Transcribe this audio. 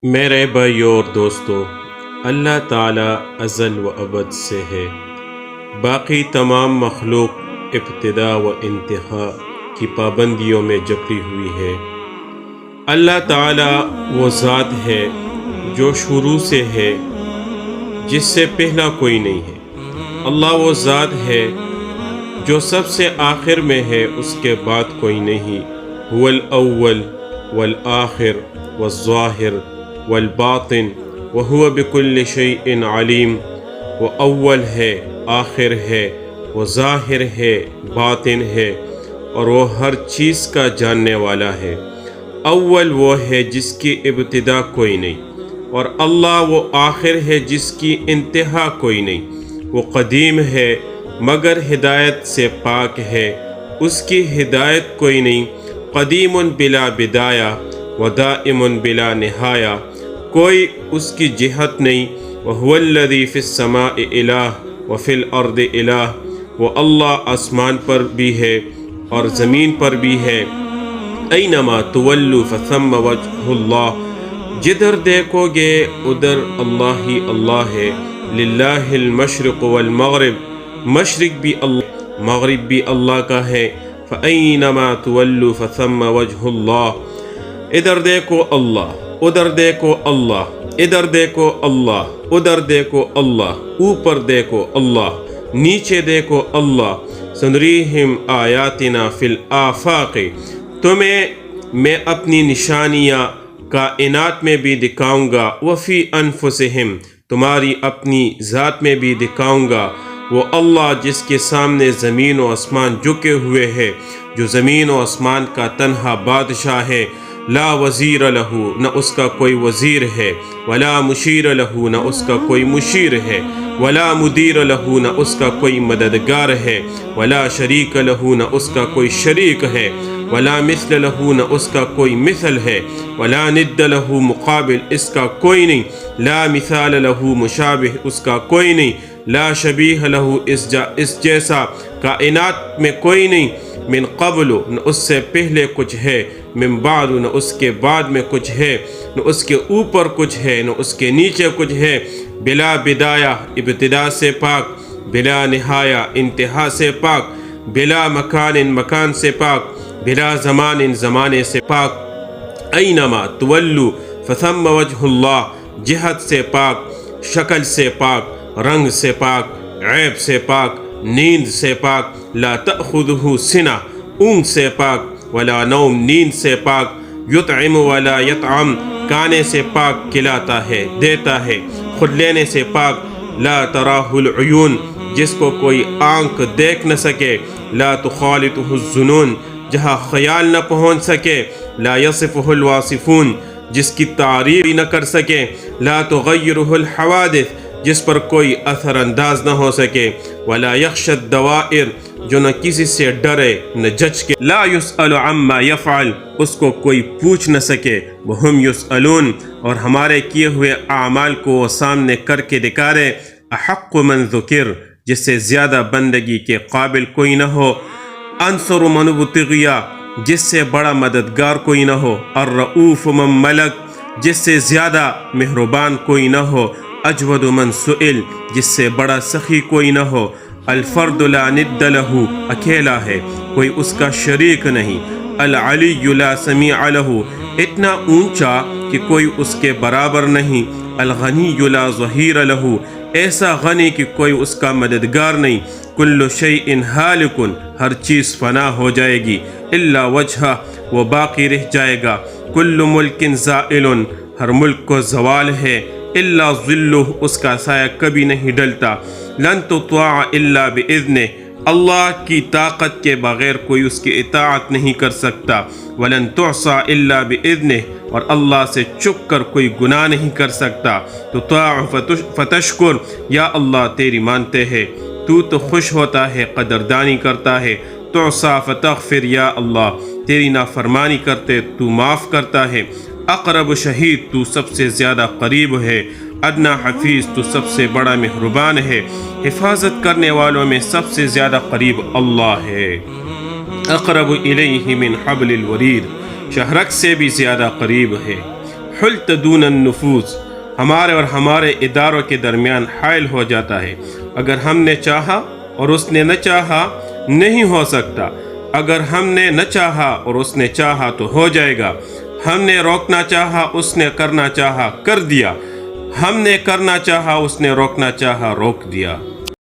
میرے بھائیو اور دوستو، اللہ تعالیٰ ازل و ابد سے ہے۔ باقی تمام مخلوق ابتدا و انتہا کی پابندیوں میں جکڑی ہوئی ہے۔ اللہ تعالیٰ وہ ذات ہے جو شروع سے ہے، جس سے پہلا کوئی نہیں ہے۔ اللہ وہ ذات ہے جو سب سے آخر میں ہے، اس کے بعد کوئی نہیں۔ هو الاول والآخر والظاہر والباطن وهو بكل شيء علیم۔ وہ اول ہے، آخر ہے، وہ ظاہر ہے، باطن ہے، اور وہ ہر چیز کا جاننے والا ہے۔ اول وہ ہے جس کی ابتدا کوئی نہیں، اور اللہ وہ آخر ہے جس کی انتہا کوئی نہیں۔ وہ قدیم ہے مگر ہدایت سے پاک ہے، اس کی ہدایت کوئی نہیں۔ قدیم بلا بدایہ ودائم بلا نہایہ، کوئی اس کی جہت نہیں۔ وَهُوَ الَّذِي فِي السَّمَاءِ إِلَٰهٌ وَفِي الْأَرْضِ إِلَٰهٌ، وہ اللہ آسمان پر بھی ہے اور زمین پر بھی ہے۔ أَيْنَمَا تُوَلُّوا فَثَمَّ وَجْهُ اللَّهِ، جدھر دیکھو گے ادھر اللہ ہی اللہ ہے۔ لِلَّهِ الْمَشْرِقُ وَالْمَغْرِبُ، مشرق بھی اللہ، مغرب بھی اللہ کا ہے۔ فَأَيْنَمَا تُوَلُّوا فَثَمَّ وَجْهُ اللَّهِ، ادھر دیکھو اللہ، ادھر دیکھو اللہ، ادھر دیکھو اللہ، ادھر دیکھو اللہ، اوپر دیکھو اللہ، نیچے دیکھو اللہ۔ سنریہم آیاتنا فی الآفاق، تمہیں میں اپنی نشانیاں کائنات میں بھی دکھاؤں گا۔ وفی انفسہم، تمہاری اپنی ذات میں بھی دکھاؤں گا۔ وہ اللہ جس کے سامنے زمین و آسمان جھکے ہوئے ہے، جو زمین و آسمان کا تنہا بادشاہ ہے۔ لا وزیر لہ، نہ اس کا کوئی وزیر ہے، ولا مشیر لہ، نہ اس کا کوئی مشیر ہے، ولا مدیر لہ، نہ اس کا کوئی مددگار ہے، ولا شریک لہ، نہ اس کا کوئی شریک ہے، ولا مثل لہ، نہ اس کا کوئی مثل ہے، ولا ند لہ، مقابل اس کا کوئی نہیں، لا مثال لہ، مشابہ اس کا کوئی نہیں، لا شبیہ لہ، اس جیسا کائنات میں کوئی نہیں۔ من قبل، نہ اس سے پہلے کچھ ہے، من بعد، نہ اس کے بعد میں کچھ ہے، نہ اس کے اوپر کچھ ہے، نہ اس کے نیچے کچھ ہے۔ بلا بدایہ، ابتدا سے پاک، بلا نہایہ، انتہا سے پاک، بلا مکان، مکان سے پاک، بلا زمان، زمانے سے پاک۔ اینما تولوا فثم وجہ اللہ، جہت سے پاک، شکل سے پاک، رنگ سے پاک، عیب سے پاک، نیند سے پاک۔ لا تأخذہ سنہ، اونگ سے پاک، ولا نوم، نیند سے پاک۔ یطعم ولا یطعم، کھانے سے پاک، کھلاتا ہے، دیتا ہے، خود لینے سے پاک۔ لا تراہ العیون، جس کو کوئی آنکھ دیکھ نہ سکے۔ لا تخالطہ الظنون، جہاں خیال نہ پہنچ سکے۔ لا یصفہ الواصفون، جس کی تعریف نہ کر سکے۔ لا تغیرہ الحوادث، جس پر کوئی اثر انداز نہ ہو سکے۔ ولا یخشی الدوائر، جو نہ کسی سے ڈرے نہ جج کے۔ لا یسأل عما یفعل، اس کو کوئی پوچھ نہ سکے۔ وہم یسألون، اور ہمارے کیے ہوئے اعمال کو وہ سامنے کر کے دکھا رہے۔ احق من ذکر، جس سے زیادہ بندگی کے قابل کوئی نہ ہو۔ انصر من ابتغی، جس سے بڑا مددگار کوئی نہ ہو۔ الرؤوف من ملک، جس سے زیادہ مہربان کوئی نہ ہو۔ اجود من سئل، جس سے بڑا سخی کوئی نہ ہو۔ الفرد لا ند لہ، اکیلا ہے، کوئی اس کا شریک نہیں۔ العلی لا سمیع لہ، اتنا اونچا کہ کوئی اس کے برابر نہیں۔ الغنی لا ظہیر لہ، ایسا غنی کہ کوئی اس کا مددگار نہیں۔ کل شیء ہالک، ہر چیز فنا ہو جائے گی، الا وجہہ، وہ باقی رہ جائے گا۔ کل ملک زائل، ہر ملک کو زوال ہے۔ الا ظلہ، اس کا سایہ کبھی نہیں ڈلتا۔ لن تطاع الا باذنہ، اللہ کی طاقت کے بغیر کوئی اس کی اطاعت نہیں کر سکتا۔ ولن تعصى الا باذنہ، اور اللہ سے چک کر کوئی گناہ نہیں کر سکتا۔ تطاع فتشکر، یا اللہ تیری مانتے ہیں، تو خوش ہوتا ہے، قدردانی کرتا ہے۔ تعصى فتغفر، یا اللہ تیری نافرمانی کرتے تو معاف کرتا ہے۔ اقرب شہید، تو سب سے زیادہ قریب ہے۔ ادنا حفیظ، تو سب سے بڑا مہربان ہے۔ حفاظت کرنے والوں میں سب سے زیادہ قریب اللہ ہے۔ اقرب الیہ من حبل الورید، شہرک سے بھی زیادہ قریب ہے۔ حلت دون النفوذ، ہمارے اور ہمارے اداروں کے درمیان حائل ہو جاتا ہے۔ اگر ہم نے چاہا اور اس نے نہ چاہا نہیں ہو سکتا، اگر ہم نے نہ چاہا اور اس نے چاہا تو ہو جائے گا۔ ہم نے روکنا چاہا، اس نے کرنا چاہا کر دیا، ہم نے کرنا چاہا، اس نے روکنا چاہا روک دیا۔